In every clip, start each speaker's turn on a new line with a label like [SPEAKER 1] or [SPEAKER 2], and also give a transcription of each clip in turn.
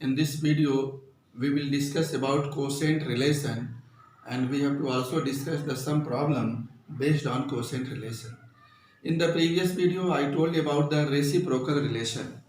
[SPEAKER 1] In this video, we will discuss about quotient relation, and we have to also discuss the some problem based on quotient relation. In the previous video, I told you about the reciprocal relation.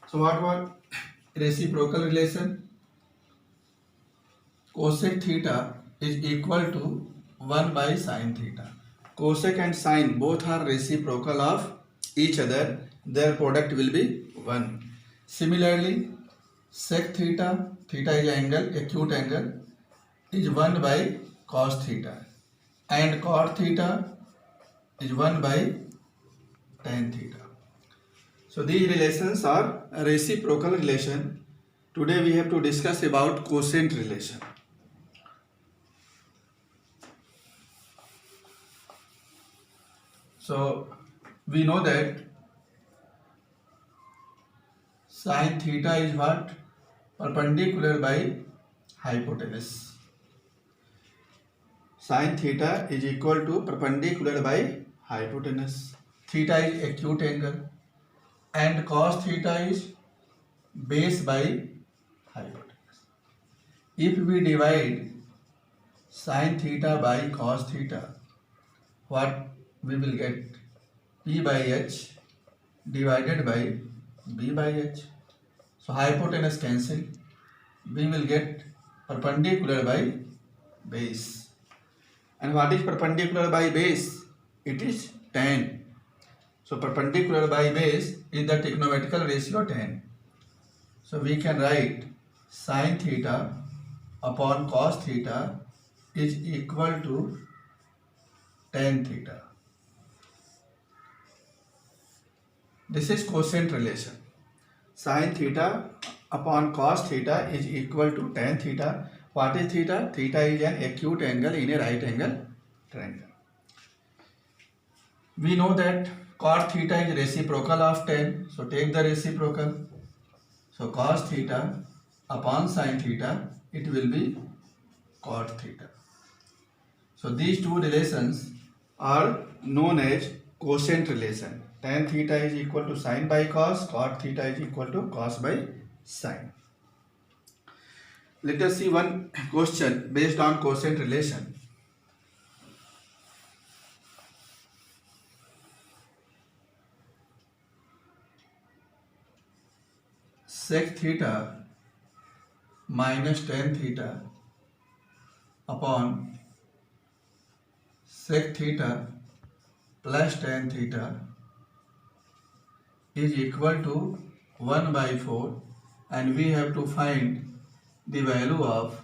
[SPEAKER 1] So what was reciprocal relation? Cosec theta is equal to 1 by sin theta. Cosec and sin both are reciprocal of each other. Their product will be 1. Similarly, sec theta, theta is angle, acute angle, is 1 by cos theta. And cot theta is 1 by tan theta. So these relations are a reciprocal relation. Today we have to discuss about quotient relation. So we know that sin theta is what? Perpendicular by hypotenuse. Sin theta is equal to perpendicular by hypotenuse. Theta is acute angle and cos theta is base by hypotenuse. If we divide sin theta by cos theta, what we will get? P by h divided by b by h. So hypotenuse cancel. We will get perpendicular by base. And what is perpendicular by base? It is tan. So perpendicular by base is the trigonometrical ratio tan. So we can write sin theta upon cos theta is equal to tan theta. This is quotient relation. Sin theta upon cos theta is equal to tan theta. What is theta? Theta is an acute angle in a right angle triangle. We know that cot theta is reciprocal of tan. So take the reciprocal. So cos theta upon sin theta, it will be cot theta. So these two relations are known as quotient relation. Tan theta is equal to sin by cos, cot theta is equal to cos by sin. Let us see one question based on quotient relation. Sec theta minus tan theta upon sec theta plus tan theta is equal to 1 by 4, and we have to find the value of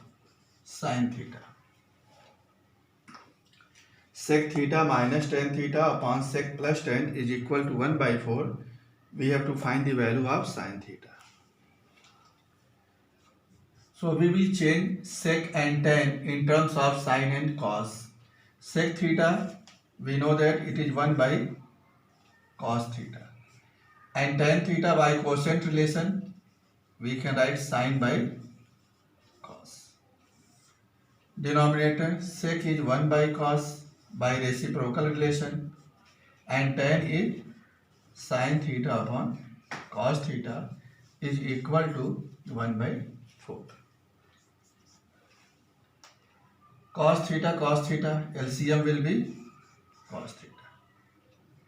[SPEAKER 1] sin theta. Sec theta minus tan theta upon sec plus tan is equal to 1 by 4. We have to find the value of sin theta. So we will change sec and tan in terms of sin and cos. Sec theta, we know that it is 1 by cos theta. And tan theta by quotient relation, we can write sin by cos. Denominator, sec is 1 by cos by reciprocal relation, and tan is sin theta upon cos theta is equal to 1 by 4. Cos theta, LCM will be cos theta.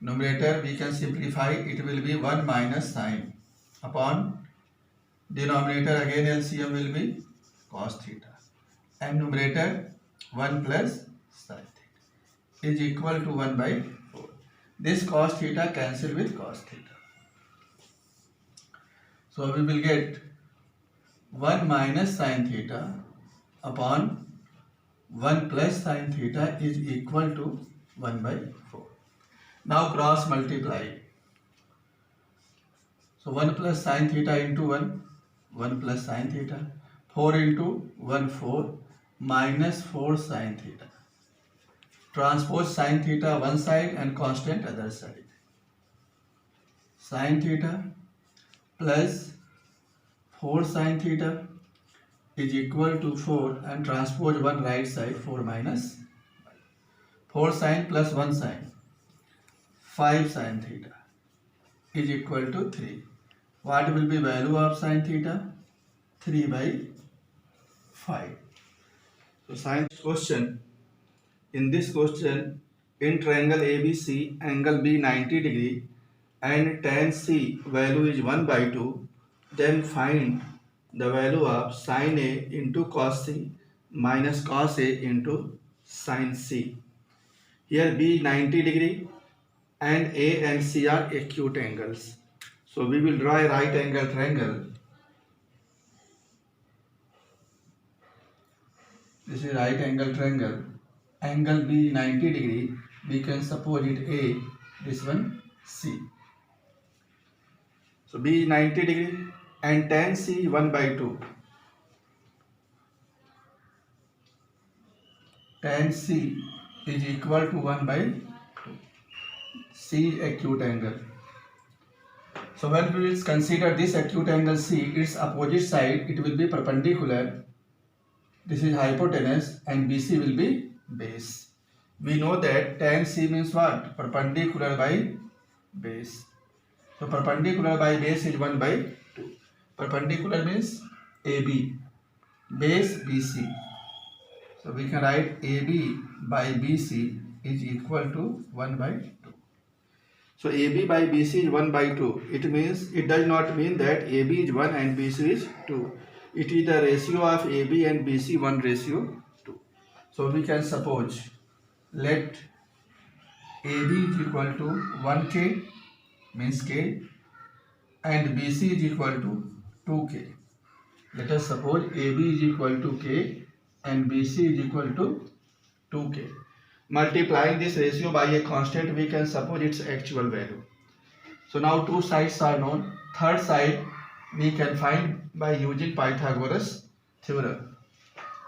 [SPEAKER 1] Numerator we can simplify, it will be 1 minus sin upon denominator again LCM will be cos theta, and numerator 1 plus sin theta is equal to 1 by 4. This cos theta cancel with cos theta. So we will get 1 minus sin theta upon 1 plus sin theta is equal to 1 by 4. Now cross multiply. So 1 plus sin theta into 1 plus sin theta. 4 into 1, 4 minus 4 sin theta. Transpose sin theta one side and constant other side. Sin theta plus 4 sin theta is equal to 4, and transpose one right side, 4 minus 4 sin plus 1 sin, 5 sin theta is equal to 3. What will be value of sin theta? 3/5. So science question. In this question, in triangle ABC, angle B 90 degree and tan C value is 1/2. Then find the value of sin A into cos C minus cos A into sin C. Here B 90 degree and A and C are acute angles. So we will draw a right angle triangle. This is right angle triangle. Angle B 90 degree. We can suppose it A. This one C. So B 90 degree and tan C 1/2. Tan C is equal to 1/2. C acute angle. So when we will consider this acute angle C, its opposite side, it will be perpendicular. This is hypotenuse and BC will be base. We know that tan C means what? Perpendicular by base. So perpendicular by base is 1/2. Perpendicular means AB, base BC. So we can write AB by BC is equal to 1/2. So AB by BC is 1/2. It means, it does not mean that AB is 1 and BC is 2. It is the ratio of AB and BC 1/2. So we can suppose, let AB is equal to 1K means K and BC is equal to 2K. Let us suppose AB is equal to K and BC is equal to 2K. Multiplying this ratio by a constant, we can suppose its actual value. So now two sides are known. Third side we can find by using Pythagoras theorem.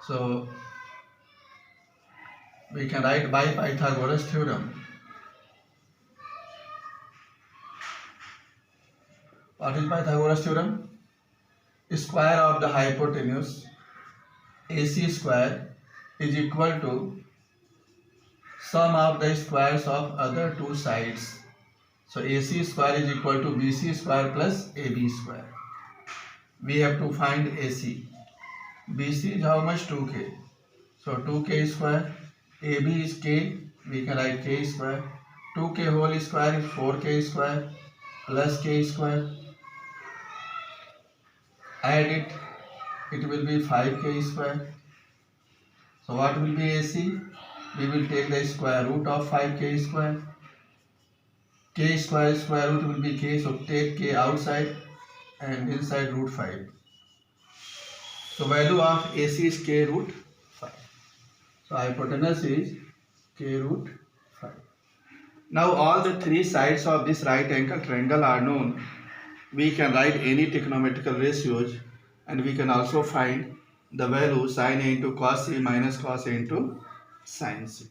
[SPEAKER 1] So we can write by Pythagoras theorem. What is Pythagoras theorem? Square of the hypotenuse AC square is equal to sum of the squares of other two sides. So AC square is equal to BC square plus AB square. We have to find AC. BC is how much? 2K. So 2K square. AB is K. We can write K square. 2K whole square is 4K square plus K square. Add it. It will be 5K square. So what will be AC? We will take the square root of 5K square. K square root will be K, so take K outside and inside root 5. So value of AC is K root 5. So hypotenuse is K root 5. Now all the three sides of this right angle triangle are known. We can write any trigonometrical ratios and we can also find the value sin A into cos C minus cos A into sin C.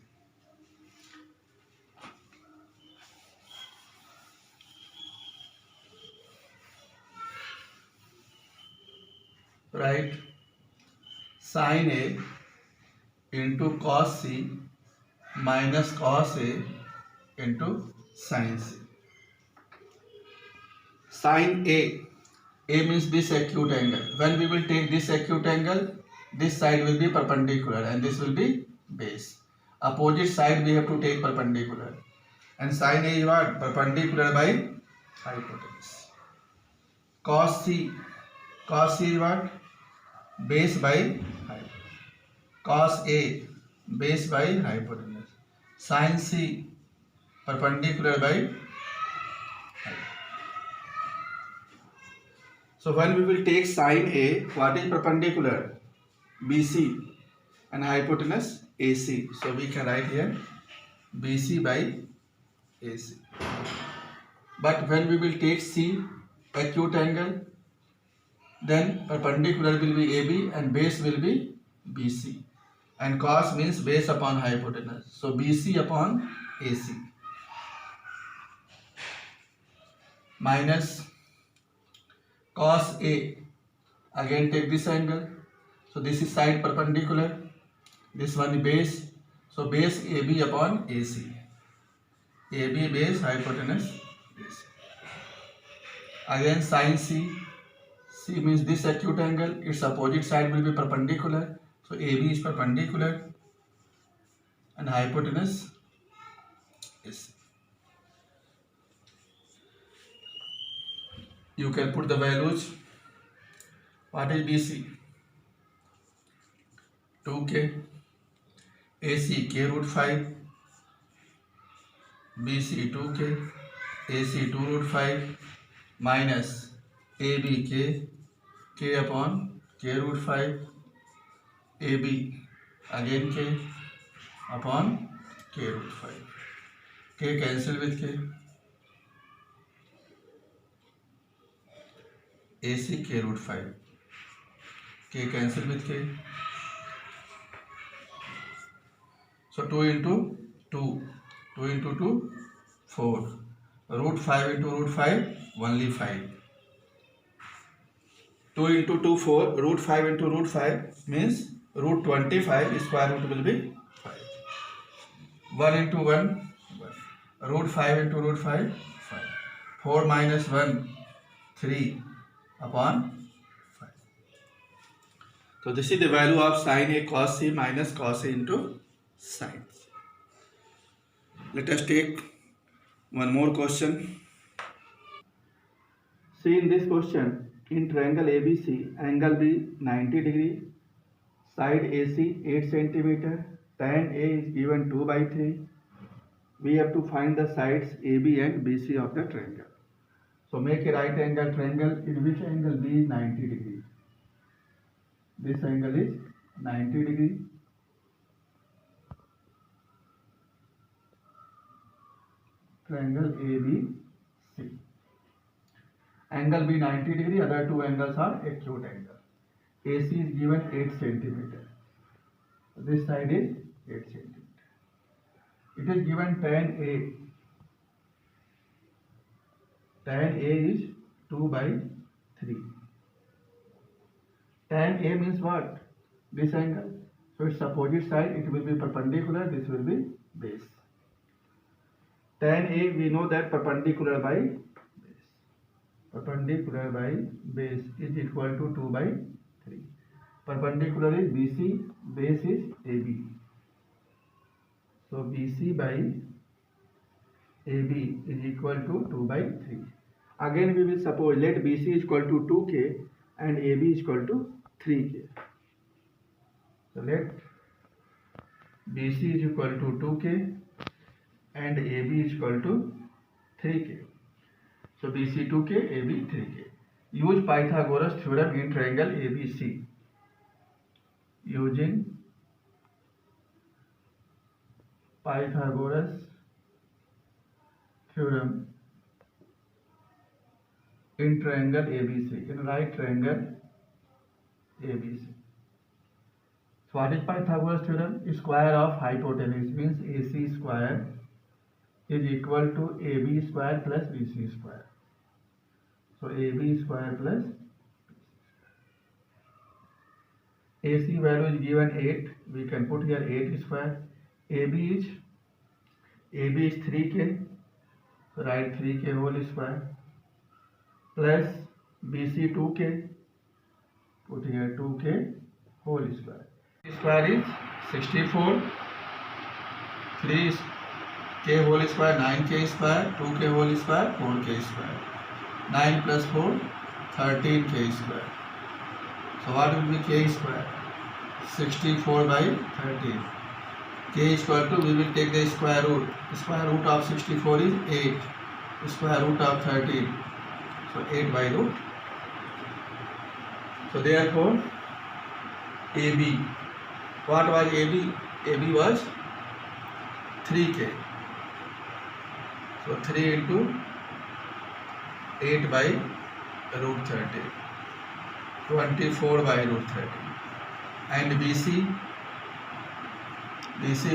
[SPEAKER 1] Write sin A into cos C minus cos A into sin C. Sin A means this acute angle. When we will take this acute angle, this side will be perpendicular and this will be base. Opposite side we have to take perpendicular. And sin A is what? Perpendicular by hypotenuse. Cos C is what? Base by hypotenuse. Cos A, base by hypotenuse. Sin C, perpendicular by hypotenuse. So when we will take sin A, what is perpendicular? BC and hypotenuse AC. So we can write here BC by AC. But when we will take C, acute angle, then perpendicular will be AB and base will be BC. And cos means base upon hypotenuse. So BC upon AC. Minus cos A. Again take this angle. So this is side perpendicular. This one base. So base AB upon AC. AB base hypotenuse AC. Again sin C. C means this acute angle, its opposite side will be perpendicular. So AB is perpendicular and hypotenuse is. You can put the values. What is BC? 2K. AC K root 5. BC 2K. AC 2 root 5 minus AB K upon K root 5. AB again K upon K root 5. K cancel with K. AC K root 5. K cancel with K. So 2 into 2. 2 into 2, 4. Root 5 into root 5, only 5. 2 into 2, 4. Root 5 into root 5 means root 25 square root will be 5. 1 into 1, 1. Root 5 into root 5, 5. 4 minus 1, 3 upon 5. So this is the value of sin A cos C minus cos A into sin. Let us take one more question. See in this question, in triangle ABC, angle B 90 degree, side AC 8 centimeter, tan A is given 2 by 3. We have to find the sides AB and BC of the triangle. So make a right angle triangle in which angle B is 90 degree. This angle is 90 degree. Triangle ABC. Angle B 90 degree, other two angles are acute angle. AC is given 8 centimeter. This side is 8 centimeter. It is given tan A. Tan A is 2 by 3. Tan A means what? This angle. So its opposite side, it will be perpendicular, this will be base. Tan A, we know that perpendicular by base. Perpendicular by base is equal to 2 by 3. Perpendicular is BC, base is AB. So BC by AB is equal to 2 by 3. Again we will suppose let BC is equal to 2K and AB is equal to 3K. So let BC is equal to 2K and AB is equal to 3K. So BC 2K, AB 3K. Use Pythagoras theorem in triangle ABC. Using Pythagoras theorem in triangle ABC, in right triangle ABC. So what is Pythagoras theorem? Square of hypotenuse means AC square is equal to AB square plus BC square. So AB square plus AC value is given 8. We can put here 8 square. AB is 3K. So write 3K whole square plus BC 2K. Put here 2K whole square. Square is 64. 3K whole square 9K square. 2K whole square 4K square. 9 plus 4 13K square. So what will be K square? 64 by 13. K is equal to, we will take the square root. The square root of 64 is 8. The square root of 13. So 8 by root. So therefore AB. What was AB? AB was 3K. So 3 into 8 by root 30. 24 by root 30. And BC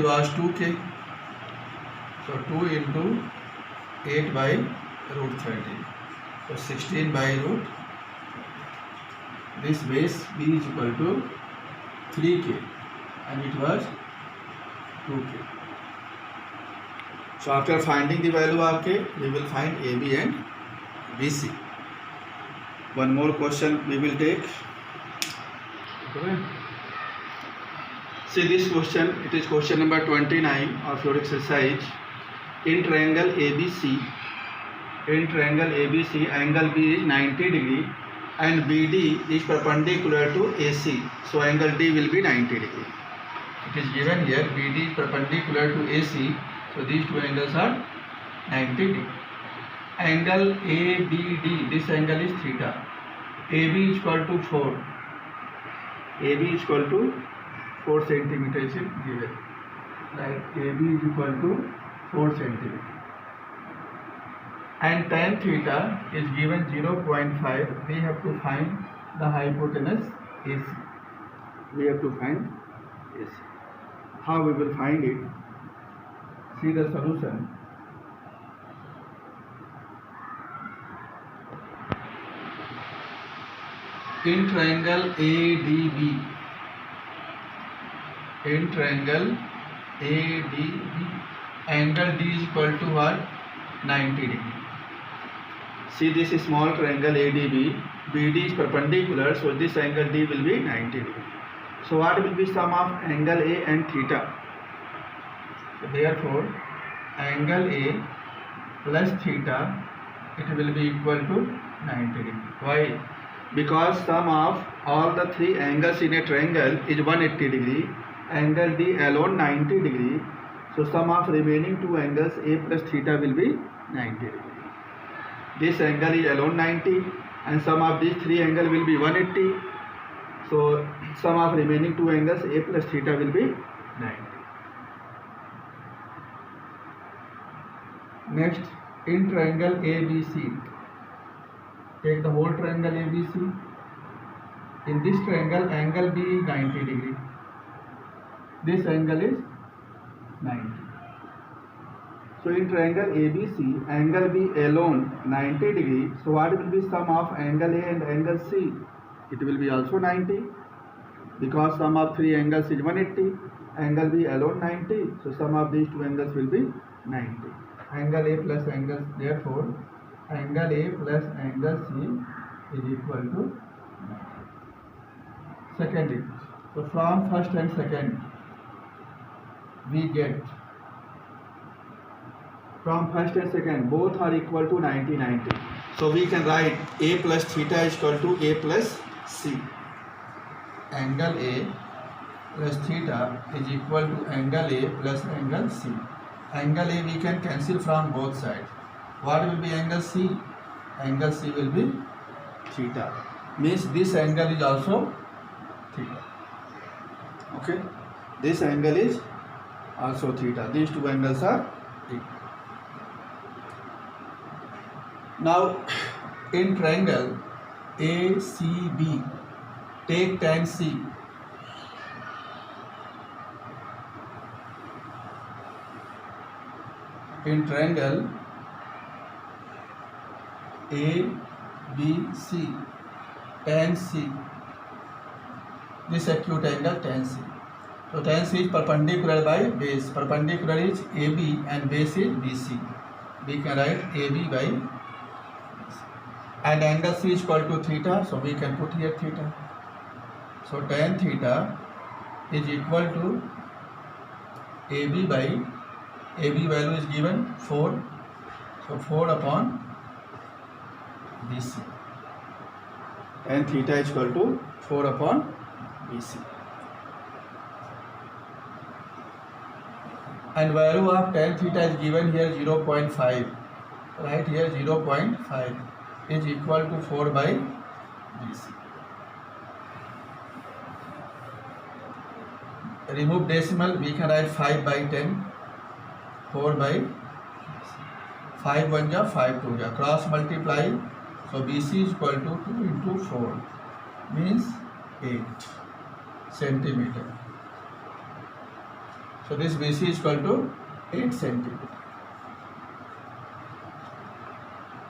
[SPEAKER 1] was 2K. So 2 into 8 by root 30. So 16 by root. This base B is equal to 3K and it was 2K. So after finding the value of K, we will find AB and BC. One more question we will take. Okay. See this question, it is question number 29 of your exercise. In triangle ABC, angle B is 90 degree and BD is perpendicular to AC. So angle D will be 90 degree. It is given here BD is perpendicular to AC. So these two angles are 90 degree. Angle ABD, this angle is theta. AB is equal to 4. AB is equal to 4 centimeters is given. Like AB is equal to 4 centimeters. And tan theta is given 0.5. We have to find the hypotenuse AC. We have to find AC. How we will find it? See the solution. In triangle ADB, angle D is equal to what? 90 degree. See this is small triangle ADB, BD is perpendicular, so this angle D will be 90 degree. So what will be sum of angle A and theta? So therefore, angle A plus theta, it will be equal to 90 degree. Why? Because sum of all the three angles in a triangle is 180 degree, angle D alone 90 degree, so sum of remaining two angles A plus theta will be 90 degree. This angle is alone 90 and sum of these three angles will be 180, so sum of remaining two angles A plus theta will be 90. Next, in triangle ABC, take the whole triangle ABC. In this triangle, angle B is 90 degree. This angle is 90. So in triangle ABC, angle B alone 90 degree. So what will be sum of angle A and angle C? It will be also 90. Because sum of three angles is 180. Angle B alone 90. So sum of these two angles will be 90. Angle A plus angle, therefore, angle A plus angle C is equal to 90. Second equation. So from first and second, we get from first and second both are equal to 90. So we can write A plus theta is equal to A plus C. Angle A plus theta is equal to angle A plus angle C. Angle A we can cancel from both sides. What will be angle C? Angle C will be theta. Means this angle is also theta. Okay. This angle is also theta. These two angles are equal. Now, in triangle ACB, take tan C. In triangle ABC, tan C, this acute angle tan C. So tan C is perpendicular by base. Perpendicular is AB and base is BC. We can write AB by BC. And angle C is equal to theta, so we can put here theta. So tan theta is equal to AB by, AB value is given 4, so 4 upon BC. Tan theta is equal to 4 upon BC. And value of tan theta is given here 0.5. Right here 0.5 is equal to 4 by BC. Remove decimal, we can write 5 by 10, 4 by 5 1 ja 5 2 ja, cross multiply, so BC is equal to 2 into 4 means 8 centimeter. So this BC is equal to 8 centimeter.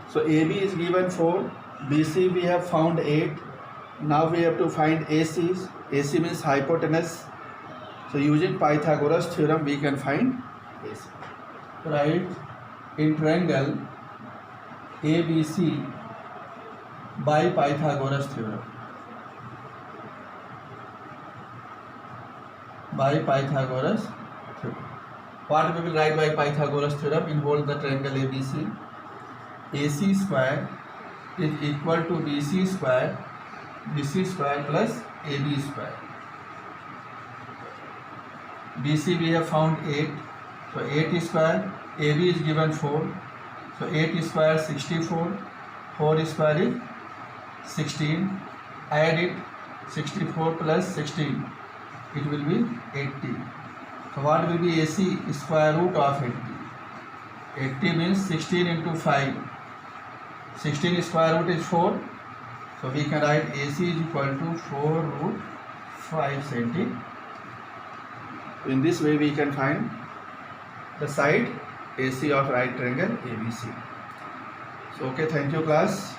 [SPEAKER 1] So AB is given 4, BC we have found 8. Now we have to find AC. AC means hypotenuse. So using Pythagoras theorem we can find AC. Right, in triangle ABC, by Pythagoras theorem. By Pythagoras theorem. What we will write by Pythagoras theorem? Involve the triangle ABC. AC square is equal to BC square plus AB square. BC we have found 8, so 8 square, AB is given 4, so 8 square 64, 4 square is 16, add it, 64 plus 16, it will be 80. So what will be AC? Square root of 80. 80 means 16 into 5, 16 square root is 4, so we can write AC is equal to 4 root 5 cm. In this way we can find the side AC of right triangle ABC. So okay, thank you class.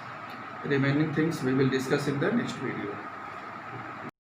[SPEAKER 1] Remaining things we will discuss in the next video.